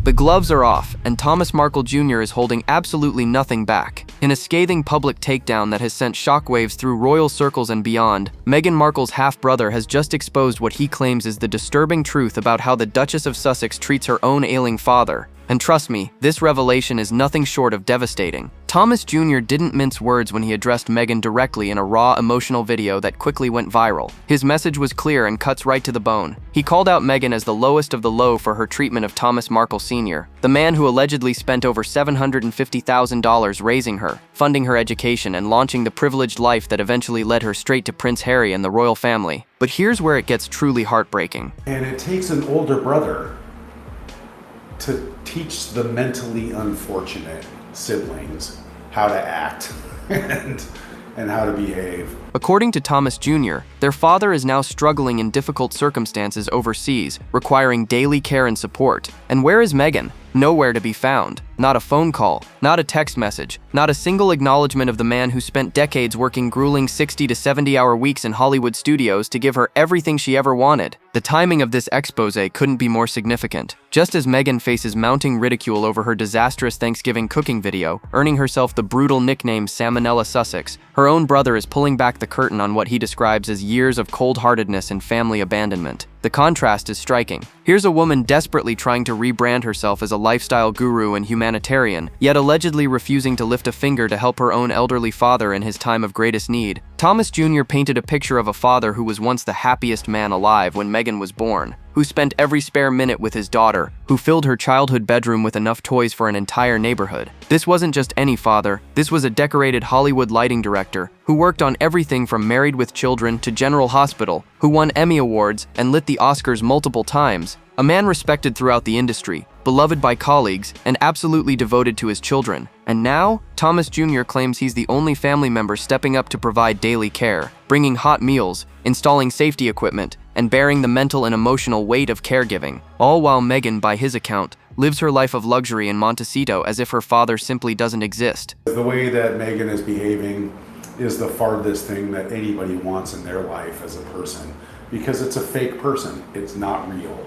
The gloves are off, and Thomas Markle Jr. is holding absolutely nothing back. In a scathing public takedown that has sent shockwaves through royal circles and beyond, Meghan Markle's half-brother has just exposed what he claims is the disturbing truth about how the Duchess of Sussex treats her own ailing father. And trust me, this revelation is nothing short of devastating. Thomas Jr. didn't mince words when he addressed Meghan directly in a raw, emotional video that quickly went viral. His message was clear and cuts right to the bone. He called out Meghan as the lowest of the low for her treatment of Thomas Markle Sr., the man who allegedly spent over $750,000 raising her, funding her education, and launching the privileged life that eventually led her straight to Prince Harry and the royal family. But here's where it gets truly heartbreaking. And it takes an older brother to teach the mentally unfortunate siblings how to act and how to behave. According to Thomas Jr., their father is now struggling in difficult circumstances overseas, requiring daily care and support. And where is Meghan? Nowhere to be found. Not a phone call, not a text message, not a single acknowledgement of the man who spent decades working grueling 60 to 70-hour weeks in Hollywood studios to give her everything she ever wanted. The timing of this expose couldn't be more significant. Just as Meghan faces mounting ridicule over her disastrous Thanksgiving cooking video, earning herself the brutal nickname Salmonella Sussex, her own brother is pulling back the curtain on what he describes as years of cold-heartedness and family abandonment. The contrast is striking. Here's a woman desperately trying to rebrand herself as a lifestyle guru and humanitarian, yet allegedly refusing to lift a finger to help her own elderly father in his time of greatest need. Thomas Jr. painted a picture of a father who was once the happiest man alive when Meghan was born, who spent every spare minute with his daughter, who filled her childhood bedroom with enough toys for an entire neighborhood. This wasn't just any father, this was a decorated Hollywood lighting director, who worked on everything from Married with Children to General Hospital, who won Emmy Awards and lit the Oscars multiple times. A man respected throughout the industry, beloved by colleagues, and absolutely devoted to his children. And now, Thomas Jr. claims he's the only family member stepping up to provide daily care, bringing hot meals, installing safety equipment, and bearing the mental and emotional weight of caregiving, all while Meghan, by his account, lives her life of luxury in Montecito as if her father simply doesn't exist. The way that Meghan is behaving is the farthest thing that anybody wants in their life as a person, because it's a fake person. It's not real.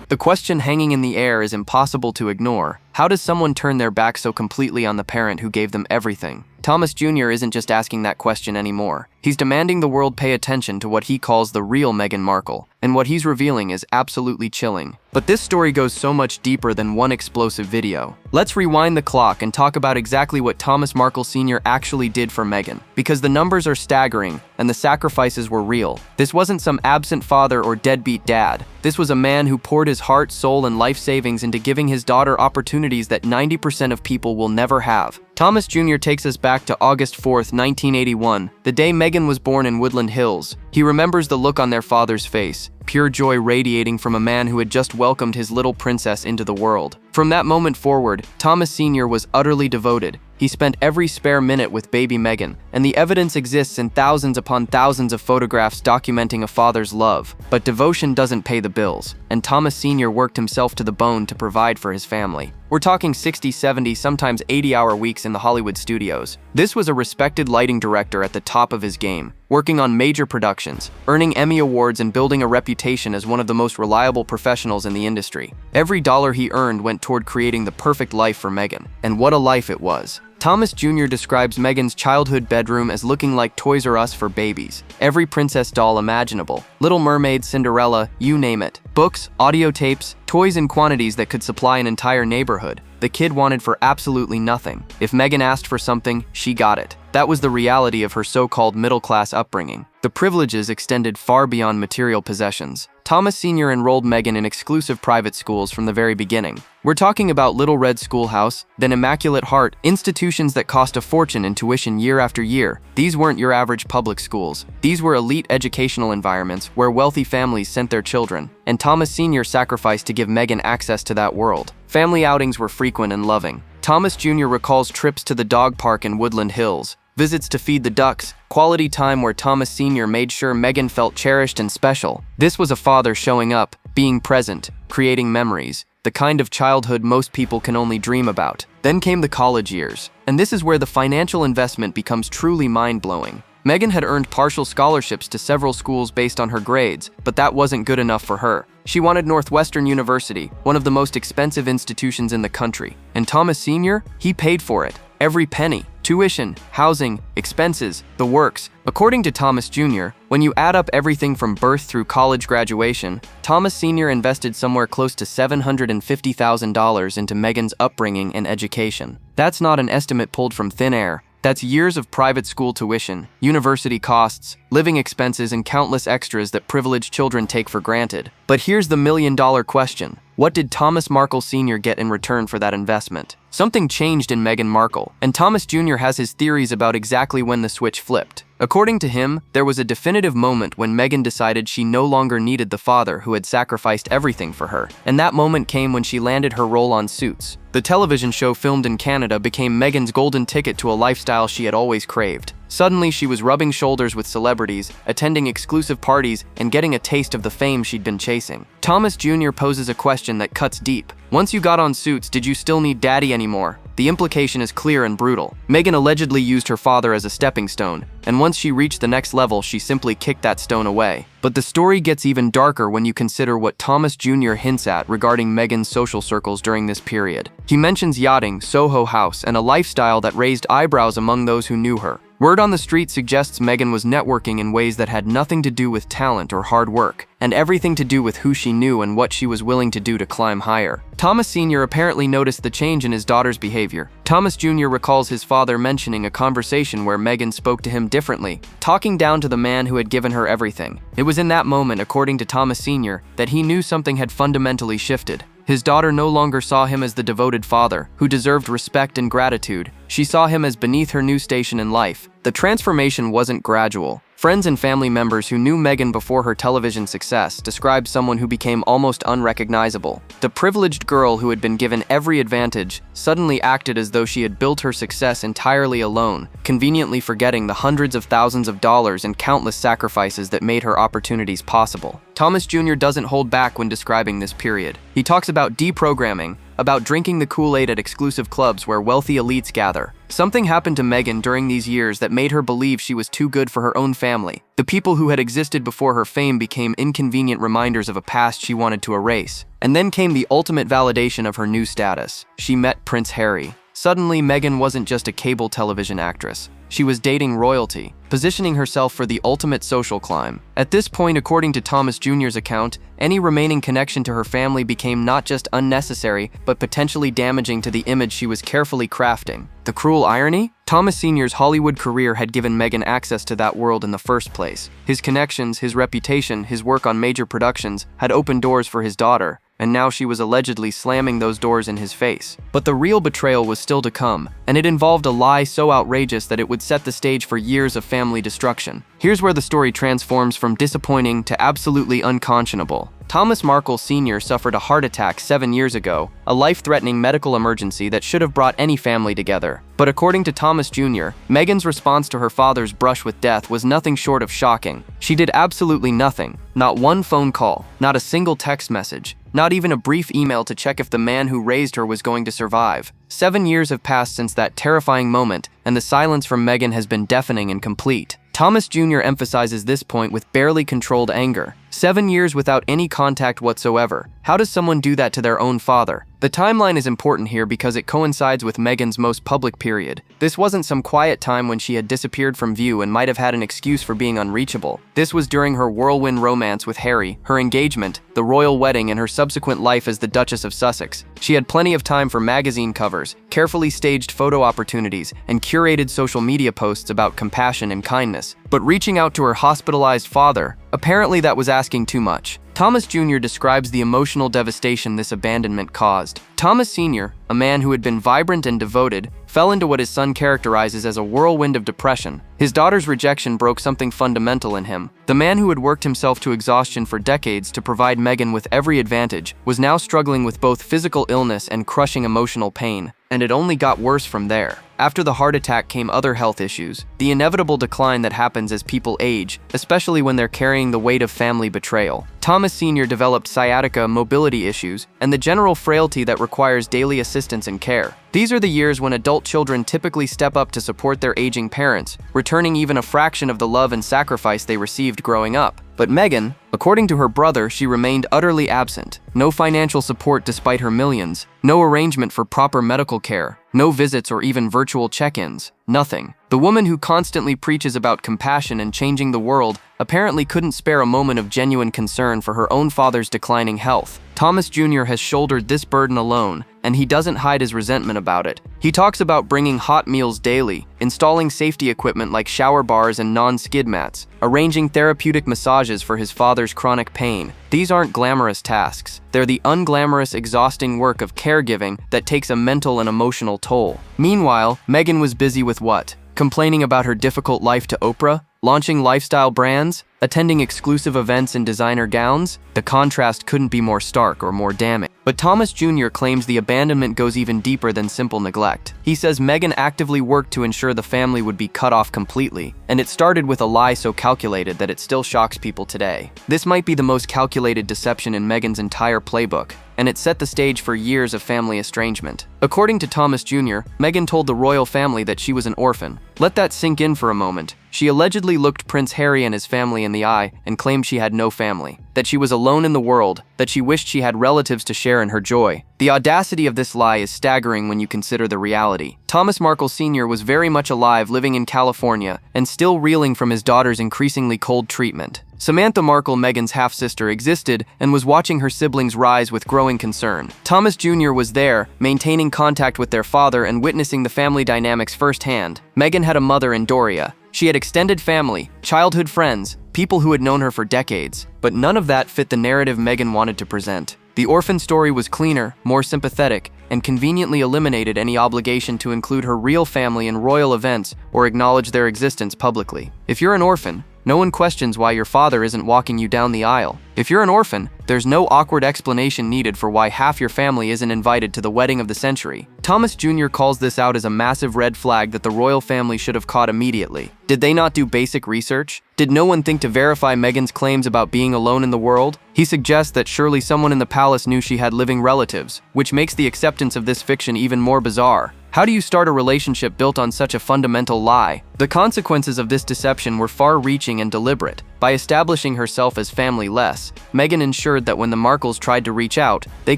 The question hanging in the air is impossible to ignore. How does someone turn their back so completely on the parent who gave them everything? Thomas Jr. isn't just asking that question anymore. He's demanding the world pay attention to what he calls the real Meghan Markle, and what he's revealing is absolutely chilling. But this story goes so much deeper than one explosive video. Let's rewind the clock and talk about exactly what Thomas Markle Sr. actually did for Meghan, because the numbers are staggering and the sacrifices were real. This wasn't some absent father or deadbeat dad. This was a man who poured his heart, soul, and life savings into giving his daughter opportunities that 90% of people will never have. Thomas Jr. takes us back to August 4th, 1981, the day Meghan was born in Woodland Hills. He remembers the look on their father's face, pure joy radiating from a man who had just welcomed his little princess into the world. From that moment forward, Thomas Sr. was utterly devoted. He spent every spare minute with baby Meghan, and the evidence exists in thousands upon thousands of photographs documenting a father's love. But devotion doesn't pay the bills, and Thomas Sr. worked himself to the bone to provide for his family. We're talking 60, 70, sometimes 80-hour weeks in the Hollywood studios. This was a respected lighting director at the top of his game, working on major productions, earning Emmy Awards and building a reputation as one of the most reliable professionals in the industry. Every dollar he earned went toward creating the perfect life for Meghan, and what a life it was. Thomas Jr. describes Meghan's childhood bedroom as looking like Toys R Us for babies. Every princess doll imaginable. Little Mermaid, Cinderella, you name it. Books, audio tapes, toys in quantities that could supply an entire neighborhood. The kid wanted for absolutely nothing. If Meghan asked for something, she got it. That was the reality of her so-called middle-class upbringing. The privileges extended far beyond material possessions. Thomas Sr. enrolled Meghan in exclusive private schools from the very beginning. We're talking about Little Red Schoolhouse, then Immaculate Heart, institutions that cost a fortune in tuition year after year. These weren't your average public schools. These were elite educational environments where wealthy families sent their children, and Thomas Sr. sacrificed to give Meghan access to that world. Family outings were frequent and loving. Thomas Jr. recalls trips to the dog park in Woodland Hills, visits to feed the ducks, quality time where Thomas Sr. made sure Meghan felt cherished and special. This was a father showing up, being present, creating memories, the kind of childhood most people can only dream about. Then came the college years, and this is where the financial investment becomes truly mind-blowing. Meghan had earned partial scholarships to several schools based on her grades, but that wasn't good enough for her. She wanted Northwestern University, one of the most expensive institutions in the country. And Thomas Sr., he paid for it. Every penny. Tuition, housing, expenses, the works. According to Thomas Jr., when you add up everything from birth through college graduation, Thomas Sr. invested somewhere close to $750,000 into Meghan's upbringing and education. That's not an estimate pulled from thin air. That's years of private school tuition, university costs, living expenses, and countless extras that privileged children take for granted. But here's the million-dollar question. What did Thomas Markle Sr. get in return for that investment? Something changed in Meghan Markle, and Thomas Jr. has his theories about exactly when the switch flipped. According to him, there was a definitive moment when Meghan decided she no longer needed the father who had sacrificed everything for her, and that moment came when she landed her role on Suits. The television show filmed in Canada became Meghan's golden ticket to a lifestyle she had always craved. Suddenly, she was rubbing shoulders with celebrities, attending exclusive parties, and getting a taste of the fame she'd been chasing. Thomas Jr. poses a question that cuts deep. Once you got on Suits, did you still need daddy anymore? The implication is clear and brutal. Meghan allegedly used her father as a stepping stone, and once she reached the next level, she simply kicked that stone away. But the story gets even darker when you consider what Thomas Jr. hints at regarding Meghan's social circles during this period. He mentions yachting, Soho House, and a lifestyle that raised eyebrows among those who knew her. Word on the street suggests Meghan was networking in ways that had nothing to do with talent or hard work, and everything to do with who she knew and what she was willing to do to climb higher. Thomas Sr. apparently noticed the change in his daughter's behavior. Thomas Jr. recalls his father mentioning a conversation where Meghan spoke to him differently, talking down to the man who had given her everything. It was in that moment, according to Thomas Sr., that he knew something had fundamentally shifted. His daughter no longer saw him as the devoted father, who deserved respect and gratitude. She saw him as beneath her new station in life. The transformation wasn't gradual. Friends and family members who knew Meghan before her television success described someone who became almost unrecognizable. The privileged girl who had been given every advantage suddenly acted as though she had built her success entirely alone, conveniently forgetting the hundreds of thousands of dollars and countless sacrifices that made her opportunities possible. Thomas Jr. doesn't hold back when describing this period. He talks about deprogramming, about drinking the Kool-Aid at exclusive clubs where wealthy elites gather. Something happened to Meghan during these years that made her believe she was too good for her own family. The people who had existed before her fame became inconvenient reminders of a past she wanted to erase. And then came the ultimate validation of her new status. She met Prince Harry. Suddenly, Meghan wasn't just a cable television actress. She was dating royalty, positioning herself for the ultimate social climb. At this point, according to Thomas Jr.'s account, any remaining connection to her family became not just unnecessary, but potentially damaging to the image she was carefully crafting. The cruel irony? Thomas Sr.'s Hollywood career had given Meghan access to that world in the first place. His connections, his reputation, his work on major productions had opened doors for his daughter, and now she was allegedly slamming those doors in his face. But the real betrayal was still to come, and it involved a lie so outrageous that it would set the stage for years of family destruction. Here's where the story transforms from disappointing to absolutely unconscionable. Thomas Markle Sr. suffered a heart attack 7 years ago, a life-threatening medical emergency that should have brought any family together. But according to Thomas Jr., Meghan's response to her father's brush with death was nothing short of shocking. She did absolutely nothing. Not one phone call, not a single text message, not even a brief email to check if the man who raised her was going to survive. 7 years have passed since that terrifying moment, and the silence from Meghan has been deafening and complete. Thomas Jr. emphasizes this point with barely controlled anger. 7 years without any contact whatsoever. How does someone do that to their own father? The timeline is important here because it coincides with Meghan's most public period. This wasn't some quiet time when she had disappeared from view and might have had an excuse for being unreachable. This was during her whirlwind romance with Harry, her engagement, the royal wedding, and her subsequent life as the Duchess of Sussex. She had plenty of time for magazine covers, carefully staged photo opportunities, and curated social media posts about compassion and kindness. But reaching out to her hospitalized father, apparently that was asking too much. Thomas Jr. describes the emotional devastation this abandonment caused. Thomas Sr., a man who had been vibrant and devoted, fell into what his son characterizes as a whirlwind of depression. His daughter's rejection broke something fundamental in him. The man who had worked himself to exhaustion for decades to provide Meghan with every advantage was now struggling with both physical illness and crushing emotional pain, and it only got worse from there. After the heart attack came other health issues, the inevitable decline that happens as people age, especially when they're carrying the weight of family betrayal. Thomas Sr. developed sciatica, mobility issues, and the general frailty that requires daily assistance and care. These are the years when adult children typically step up to support their aging parents, returning even a fraction of the love and sacrifice they received growing up. But Meghan, according to her brother, she remained utterly absent. No financial support despite her millions, no arrangement for proper medical care, no visits or even virtual check-ins, nothing. The woman who constantly preaches about compassion and changing the world apparently couldn't spare a moment of genuine concern for her own father's declining health. Thomas Jr. has shouldered this burden alone, and he doesn't hide his resentment about it. He talks about bringing hot meals daily, installing safety equipment like shower bars and non-skid mats, arranging therapeutic massages for his father's chronic pain. These aren't glamorous tasks. They're the unglamorous, exhausting work of caregiving that takes a mental and emotional toll. Meanwhile, Meghan was busy with what? Complaining about her difficult life to Oprah? Launching lifestyle brands? Attending exclusive events in designer gowns? The contrast couldn't be more stark or more damning. But Thomas Jr. claims the abandonment goes even deeper than simple neglect. He says Meghan actively worked to ensure the family would be cut off completely, and it started with a lie so calculated that it still shocks people today. This might be the most calculated deception in Meghan's entire playbook, and it set the stage for years of family estrangement. According to Thomas Jr., Meghan told the royal family that she was an orphan. Let that sink in for a moment. She allegedly looked Prince Harry and his family in the eye and claimed she had no family, that she was alone in the world, that she wished she had relatives to share in her joy. The audacity of this lie is staggering when you consider the reality. Thomas Markle Sr. was very much alive, living in California, and still reeling from his daughter's increasingly cold treatment. Samantha Markle, Meghan's half-sister, existed and was watching her siblings rise with growing concern. Thomas Jr. was there, maintaining contact with their father and witnessing the family dynamics firsthand. Meghan had a mother in Doria. She had extended family, childhood friends, people who had known her for decades, but none of that fit the narrative Meghan wanted to present. The orphan story was cleaner, more sympathetic, and conveniently eliminated any obligation to include her real family in royal events or acknowledge their existence publicly. If you're an orphan, no one questions why your father isn't walking you down the aisle. If you're an orphan, there's no awkward explanation needed for why half your family isn't invited to the wedding of the century. Thomas Jr. calls this out as a massive red flag that the royal family should have caught immediately. Did they not do basic research? Did no one think to verify Meghan's claims about being alone in the world? He suggests that surely someone in the palace knew she had living relatives, which makes the acceptance of this fiction even more bizarre. How do you start a relationship built on such a fundamental lie? The consequences of this deception were far-reaching and deliberate. By establishing herself as family-less, Meghan ensured that when the Markles tried to reach out, they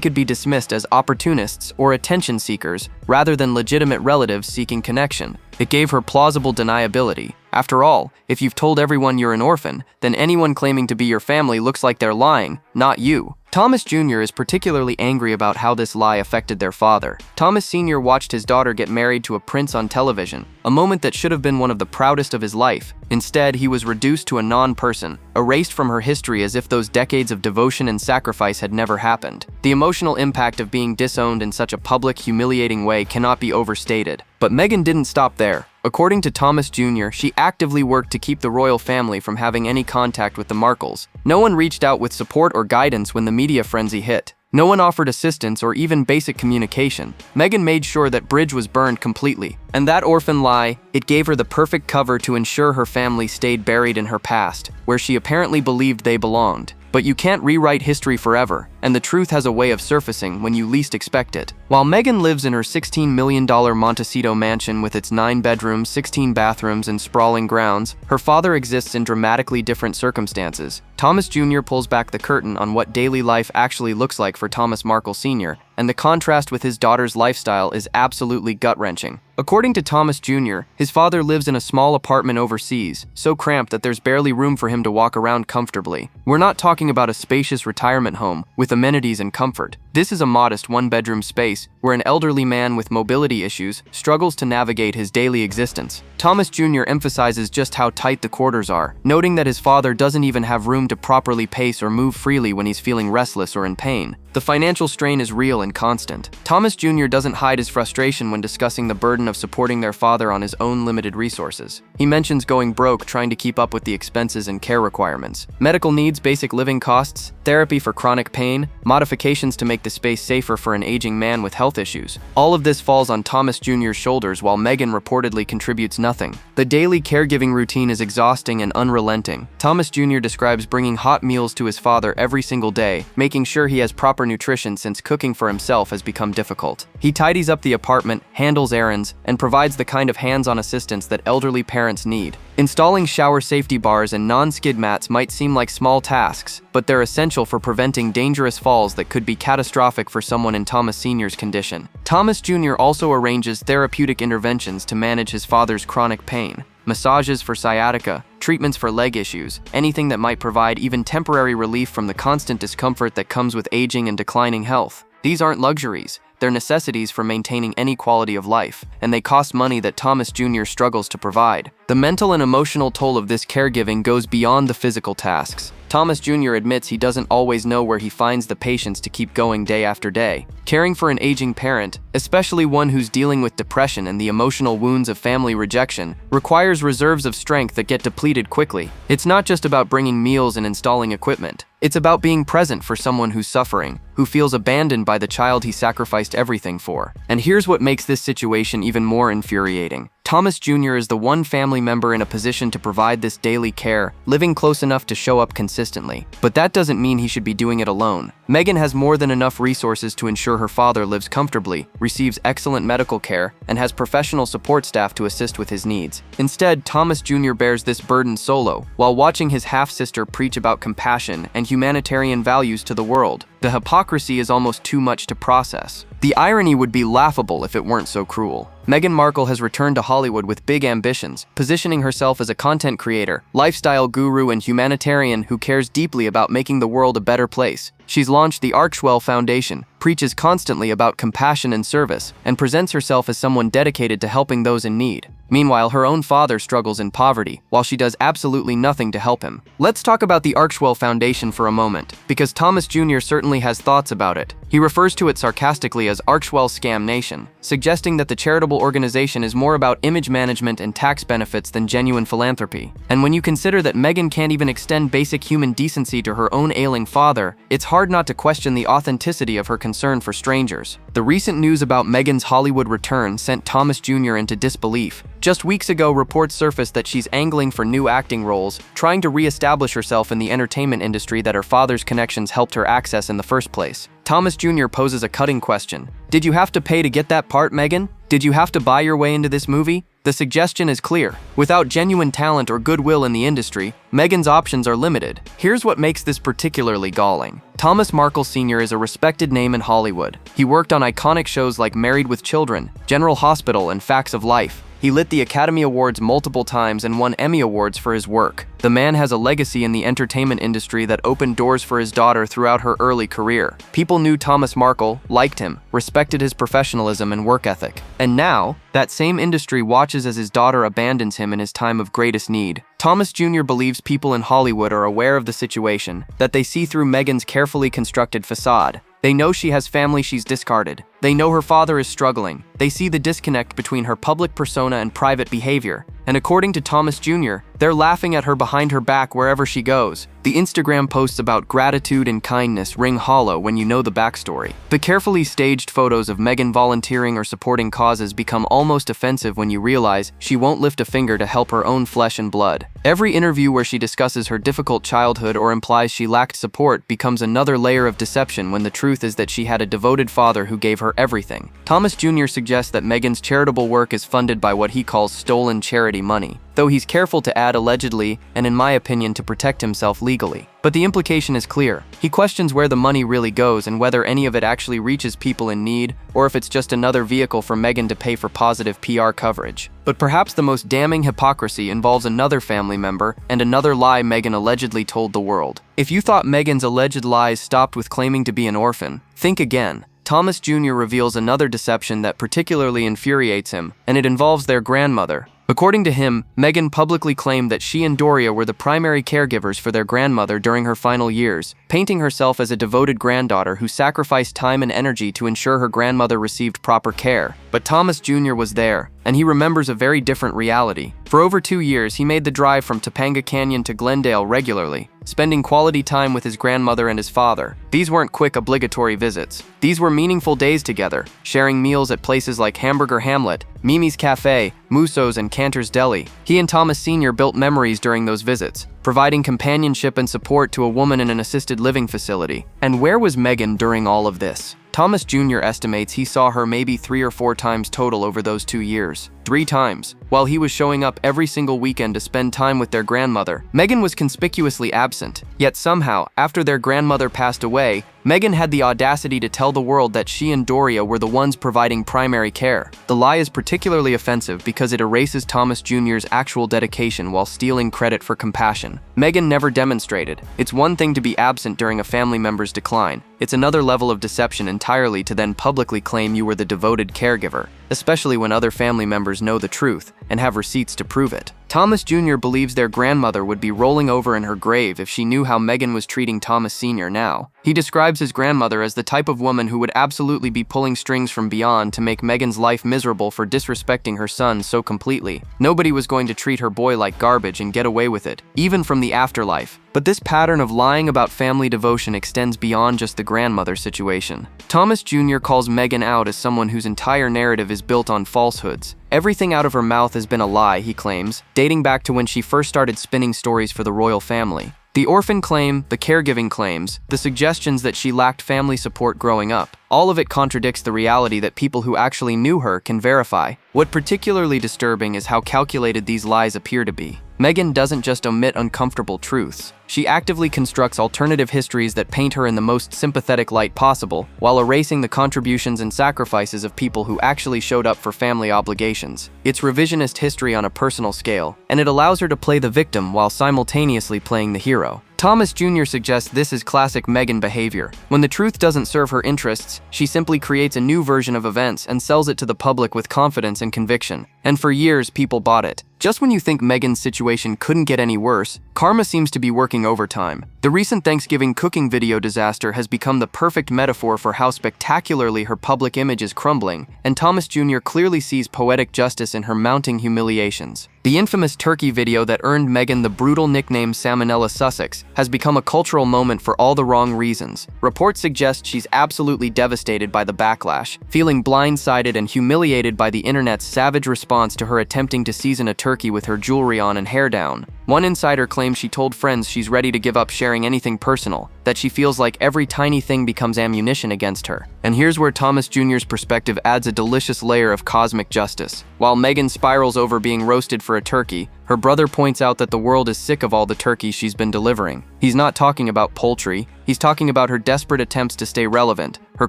could be dismissed as opportunists or attention seekers rather than legitimate relatives seeking connection. It gave her plausible deniability. After all, if you've told everyone you're an orphan, then anyone claiming to be your family looks like they're lying, not you. Thomas Jr. is particularly angry about how this lie affected their father. Thomas Sr. watched his daughter get married to a prince on television, a moment that should have been one of the proudest of his life. Instead, he was reduced to a non-person, erased from her history as if those decades of devotion and sacrifice had never happened. The emotional impact of being disowned in such a public, humiliating way cannot be overstated. But Meghan didn't stop there. According to Thomas Jr., she actively worked to keep the royal family from having any contact with the Markles. No one reached out with support or guidance when the media frenzy hit. No one offered assistance or even basic communication. Meghan made sure that bridge was burned completely. And that orphan lie, it gave her the perfect cover to ensure her family stayed buried in her past, where she apparently believed they belonged. But you can't rewrite history forever, and the truth has a way of surfacing when you least expect it. While Meghan lives in her $16 million Montecito mansion with its 9 bedrooms, 16 bathrooms, and sprawling grounds, her father exists in dramatically different circumstances. Thomas Jr. pulls back the curtain on what daily life actually looks like for Thomas Markle Sr., and the contrast with his daughter's lifestyle is absolutely gut-wrenching. According to Thomas Jr., his father lives in a small apartment overseas, so cramped that there's barely room for him to walk around comfortably. We're not talking about a spacious retirement home with amenities and comfort. This is a modest one-bedroom space where an elderly man with mobility issues struggles to navigate his daily existence. Thomas Jr. emphasizes just how tight the quarters are, noting that his father doesn't even have room to properly pace or move freely when he's feeling restless or in pain. The financial strain is real and constant. Thomas Jr. doesn't hide his frustration when discussing the burden of supporting their father on his own limited resources. He mentions going broke trying to keep up with the expenses and care requirements. Medical needs, basic living costs, therapy for chronic pain, modifications to make make the space safer for an aging man with health issues. All of this falls on Thomas Jr.'s shoulders while Meghan reportedly contributes nothing. The daily caregiving routine is exhausting and unrelenting. Thomas Jr. describes bringing hot meals to his father every single day, making sure he has proper nutrition since cooking for himself has become difficult. He tidies up the apartment, handles errands, and provides the kind of hands-on assistance that elderly parents need. Installing shower safety bars and non-skid mats might seem like small tasks, but they're essential for preventing dangerous falls that could be catastrophic for someone in Thomas Sr.'s condition. Thomas Jr. also arranges therapeutic interventions to manage his father's chronic pain. Massages for sciatica, treatments for leg issues, anything that might provide even temporary relief from the constant discomfort that comes with aging and declining health. These aren't luxuries. They're necessities for maintaining any quality of life, and they cost money that Thomas Jr. struggles to provide. The mental and emotional toll of this caregiving goes beyond the physical tasks. Thomas Jr. admits he doesn't always know where he finds the patience to keep going day after day. Caring for an aging parent, especially one who's dealing with depression and the emotional wounds of family rejection, requires reserves of strength that get depleted quickly. It's not just about bringing meals and installing equipment. It's about being present for someone who's suffering, who feels abandoned by the child he sacrificed everything for. And here's what makes this situation even more infuriating. Thomas Jr. is the one family member in a position to provide this daily care, living close enough to show up consistently. But that doesn't mean he should be doing it alone. Meghan has more than enough resources to ensure her father lives comfortably, receives excellent medical care, and has professional support staff to assist with his needs. Instead, Thomas Jr. bears this burden solo, while watching his half-sister preach about compassion and humanitarian values to the world. The hypocrisy is almost too much to process. The irony would be laughable if it weren't so cruel. Meghan Markle has returned to Hollywood with big ambitions, positioning herself as a content creator, lifestyle guru, and humanitarian who cares deeply about making the world a better place. She's launched the Archwell Foundation, preaches constantly about compassion and service, and presents herself as someone dedicated to helping those in need. Meanwhile, her own father struggles in poverty, while she does absolutely nothing to help him. Let's talk about the Archwell Foundation for a moment, because Thomas Jr. certainly has thoughts about it. He refers to it sarcastically as Archwell Scam Nation, suggesting that the charitable organization is more about image management and tax benefits than genuine philanthropy. And when you consider that Meghan can't even extend basic human decency to her own ailing father, it's hard not to question the authenticity of her concern for strangers. The recent news about Meghan's Hollywood return sent Thomas Jr. into disbelief. Just weeks ago, reports surfaced that she's angling for new acting roles, trying to re-establish herself in the entertainment industry that her father's connections helped her access in the first place. Thomas Jr. poses a cutting question. Did you have to pay to get that part, Meghan? Did you have to buy your way into this movie? The suggestion is clear. Without genuine talent or goodwill in the industry, Meghan's options are limited. Here's what makes this particularly galling. Thomas Markle Sr. is a respected name in Hollywood. He worked on iconic shows like Married with Children, General Hospital, and Facts of Life. He lit the Academy Awards multiple times and won Emmy Awards for his work. The man has a legacy in the entertainment industry that opened doors for his daughter throughout her early career. People knew Thomas Markle, liked him, respected his professionalism and work ethic. And now, that same industry watches as his daughter abandons him in his time of greatest need. Thomas Jr. believes people in Hollywood are aware of the situation, that they see through Meghan's carefully constructed facade. They know she has family she's discarded. They know her father is struggling. They see the disconnect between her public persona and private behavior. And according to Thomas Jr., they're laughing at her behind her back wherever she goes. The Instagram posts about gratitude and kindness ring hollow when you know the backstory. The carefully staged photos of Meghan volunteering or supporting causes become almost offensive when you realize she won't lift a finger to help her own flesh and blood. Every interview where she discusses her difficult childhood or implies she lacked support becomes another layer of deception when the truth is that she had a devoted father who gave her everything. Thomas Jr. suggests that Meghan's charitable work is funded by what he calls stolen charity money, though he's careful to add allegedly and in my opinion to protect himself legally. But the implication is clear. He questions where the money really goes and whether any of it actually reaches people in need, or if it's just another vehicle for Meghan to pay for positive PR coverage. But perhaps the most damning hypocrisy involves another family member and another lie Meghan allegedly told the world. If you thought Meghan's alleged lies stopped with claiming to be an orphan, think again. Thomas Jr. reveals another deception that particularly infuriates him, and it involves their grandmother. According to him, Meghan publicly claimed that she and Doria were the primary caregivers for their grandmother during her final years, painting herself as a devoted granddaughter who sacrificed time and energy to ensure her grandmother received proper care. But Thomas Jr. was there, and he remembers a very different reality. For over 2 years, he made the drive from Topanga Canyon to Glendale regularly, spending quality time with his grandmother and his father. These weren't quick, obligatory visits. These were meaningful days together, sharing meals at places like Hamburger Hamlet, Mimi's Cafe, Musso's, and Cantor's Deli. He and Thomas Sr. built memories during those visits, providing companionship and support to a woman in an assisted living facility. And where was Meghan during all of this? Thomas Jr. estimates he saw her maybe 3 or 4 times total over those 2 years. 3 times. While he was showing up every single weekend to spend time with their grandmother, Meghan was conspicuously absent. Yet somehow, after their grandmother passed away, Meghan had the audacity to tell the world that she and Doria were the ones providing primary care. The lie is particularly offensive because it erases Thomas Jr.'s actual dedication while stealing credit for compassion. Meghan never demonstrated. It's one thing to be absent during a family member's decline. It's another level of deception entirely to then publicly claim you were the devoted caregiver, especially when other family members know the truth and have receipts to prove it. Thomas Jr. believes their grandmother would be rolling over in her grave if she knew how Meghan was treating Thomas Sr. now. He describes his grandmother as the type of woman who would absolutely be pulling strings from beyond to make Meghan's life miserable for disrespecting her son so completely. Nobody was going to treat her boy like garbage and get away with it, even from the afterlife. But this pattern of lying about family devotion extends beyond just the grandmother situation. Thomas Jr. calls Meghan out as someone whose entire narrative is built on falsehoods. Everything out of her mouth has been a lie, he claims, dating back to when she first started spinning stories for the royal family. The orphan claim, the caregiving claims, the suggestions that she lacked family support growing up, all of it contradicts the reality that people who actually knew her can verify. What particularly disturbing is how calculated these lies appear to be. Meghan doesn't just omit uncomfortable truths. She actively constructs alternative histories that paint her in the most sympathetic light possible, while erasing the contributions and sacrifices of people who actually showed up for family obligations. It's revisionist history on a personal scale, and it allows her to play the victim while simultaneously playing the hero. Thomas Jr. suggests this is classic Meghan behavior. When the truth doesn't serve her interests, she simply creates a new version of events and sells it to the public with confidence and conviction. And for years, people bought it. Just when you think Meghan's situation couldn't get any worse, karma seems to be working overtime. The recent Thanksgiving cooking video disaster has become the perfect metaphor for how spectacularly her public image is crumbling, and Thomas Jr. clearly sees poetic justice in her mounting humiliations. The infamous turkey video that earned Meghan the brutal nickname Salmonella Sussex has become a cultural moment for all the wrong reasons. Reports suggest she's absolutely devastated by the backlash, feeling blindsided and humiliated by the internet's savage response to her attempting to season a turkey with her jewelry on and hair down. One insider claims she told friends she's ready to give up sharing anything personal, that she feels like every tiny thing becomes ammunition against her. And here's where Thomas Jr.'s perspective adds a delicious layer of cosmic justice. While Meghan spirals over being roasted for a turkey, her brother points out that the world is sick of all the turkeys she's been delivering. He's not talking about poultry, he's talking about her desperate attempts to stay relevant, her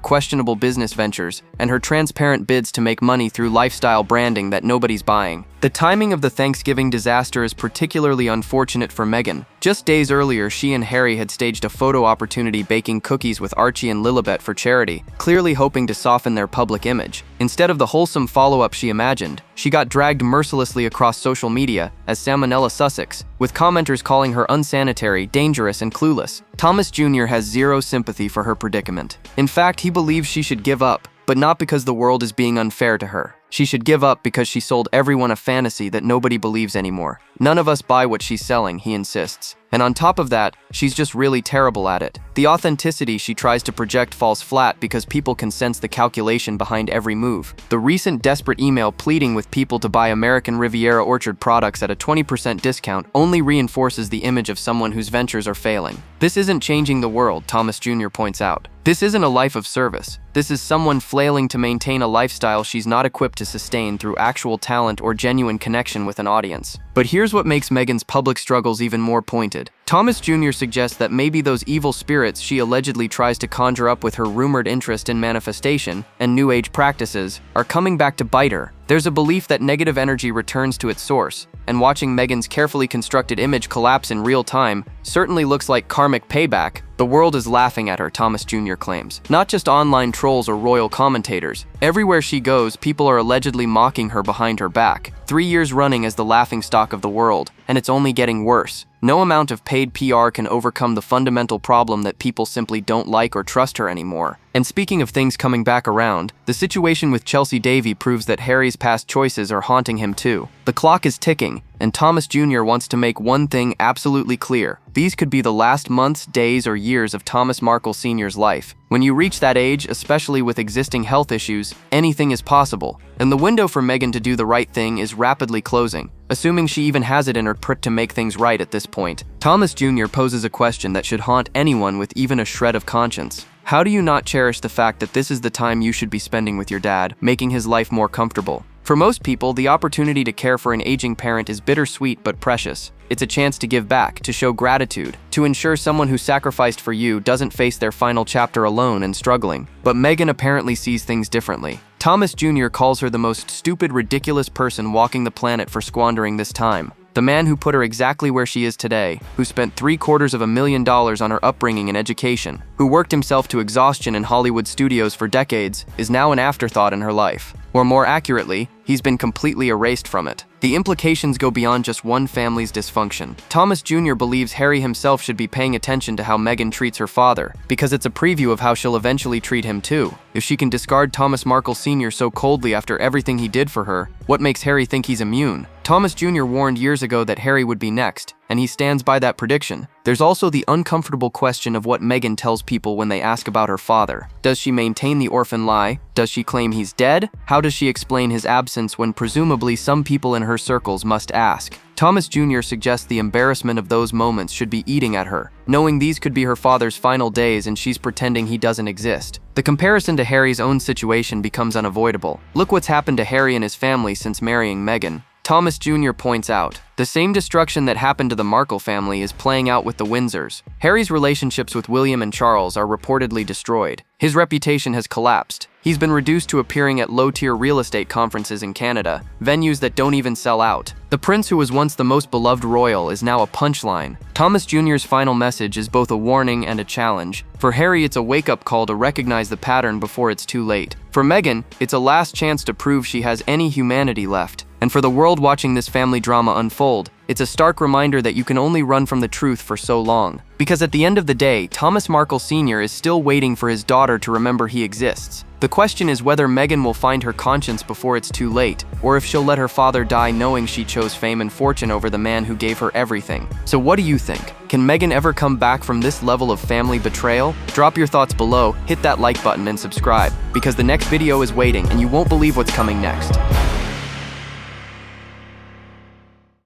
questionable business ventures, and her transparent bids to make money through lifestyle branding that nobody's buying. The timing of the Thanksgiving disaster is particularly unfortunate for Meghan. Just days earlier, she and Harry had staged a photo opportunity baking cookies with Archie and Lilibet for charity, clearly hoping to soften their public image. Instead of the wholesome follow-up she imagined, she got dragged mercilessly across social media as Salmonella Sussex, with commenters calling her unsanitary, dangerous, and clueless. Thomas Jr. has zero sympathy for her predicament. In fact, he believes she should give up, but not because the world is being unfair to her. She should give up because she sold everyone a fantasy that nobody believes anymore. None of us buy what she's selling, he insists. And on top of that, she's just really terrible at it. The authenticity she tries to project falls flat because people can sense the calculation behind every move. The recent desperate email pleading with people to buy American Riviera Orchard products at a 20% discount only reinforces the image of someone whose ventures are failing. This isn't changing the world, Thomas Jr. points out. This isn't a life of service. This is someone flailing to maintain a lifestyle she's not equipped to sustain through actual talent or genuine connection with an audience. But here's what makes Meghan's public struggles even more pointed. Thomas Jr. suggests that maybe those evil spirits she allegedly tries to conjure up with her rumored interest in manifestation and New Age practices are coming back to bite her. There's a belief that negative energy returns to its source, and watching Meghan's carefully constructed image collapse in real time certainly looks like karmic payback. The world is laughing at her, Thomas Jr. claims. Not just online trolls or royal commentators. Everywhere she goes, people are allegedly mocking her behind her back. 3 years running as the laughingstock of the world, and it's only getting worse. No amount of paid PR can overcome the fundamental problem that people simply don't like or trust her anymore. And speaking of things coming back around, the situation with Chelsea Davy proves that Harry's past choices are haunting him too. The clock is ticking, and Thomas Jr. wants to make one thing absolutely clear. These could be the last months, days, or years of Thomas Markle Sr.'s life. When you reach that age, especially with existing health issues, anything is possible, and the window for Meghan to do the right thing is rapidly closing, assuming she even has it in her to make things right at this point. Thomas Jr. poses a question that should haunt anyone with even a shred of conscience. How do you not cherish the fact that this is the time you should be spending with your dad, making his life more comfortable? For most people, the opportunity to care for an aging parent is bittersweet but precious. It's a chance to give back, to show gratitude, to ensure someone who sacrificed for you doesn't face their final chapter alone and struggling. But Meghan apparently sees things differently. Thomas Jr. calls her the most stupid, ridiculous person walking the planet for squandering this time. The man who put her exactly where she is today, who spent $750,000 on her upbringing and education, who worked himself to exhaustion in Hollywood studios for decades, is now an afterthought in her life. Or more accurately, he's been completely erased from it. The implications go beyond just one family's dysfunction. Thomas Jr. believes Harry himself should be paying attention to how Meghan treats her father, because it's a preview of how she'll eventually treat him too. If she can discard Thomas Markle Sr. so coldly after everything he did for her, what makes Harry think he's immune? Thomas Jr. warned years ago that Harry would be next, and he stands by that prediction. There's also the uncomfortable question of what Meghan tells people when they ask about her father. Does she maintain the orphan lie? Does she claim he's dead? How does she explain his absence when presumably some people in her circles must ask? Thomas Jr. suggests the embarrassment of those moments should be eating at her, knowing these could be her father's final days and she's pretending he doesn't exist. The comparison to Harry's own situation becomes unavoidable. Look what's happened to Harry and his family since marrying Meghan. Thomas Jr. points out, the same destruction that happened to the Markle family is playing out with the Windsors. Harry's relationships with William and Charles are reportedly destroyed. His reputation has collapsed. He's been reduced to appearing at low-tier real estate conferences in Canada, venues that don't even sell out. The prince who was once the most beloved royal is now a punchline. Thomas Jr.'s final message is both a warning and a challenge. For Harry, it's a wake-up call to recognize the pattern before it's too late. For Meghan, it's a last chance to prove she has any humanity left. And for the world watching this family drama unfold, it's a stark reminder that you can only run from the truth for so long. Because at the end of the day, Thomas Markle Sr. is still waiting for his daughter to remember he exists. The question is whether Meghan will find her conscience before it's too late, or if she'll let her father die knowing she chose fame and fortune over the man who gave her everything. So what do you think? Can Meghan ever come back from this level of family betrayal? Drop your thoughts below, hit that like button and subscribe, because the next video is waiting and you won't believe what's coming next.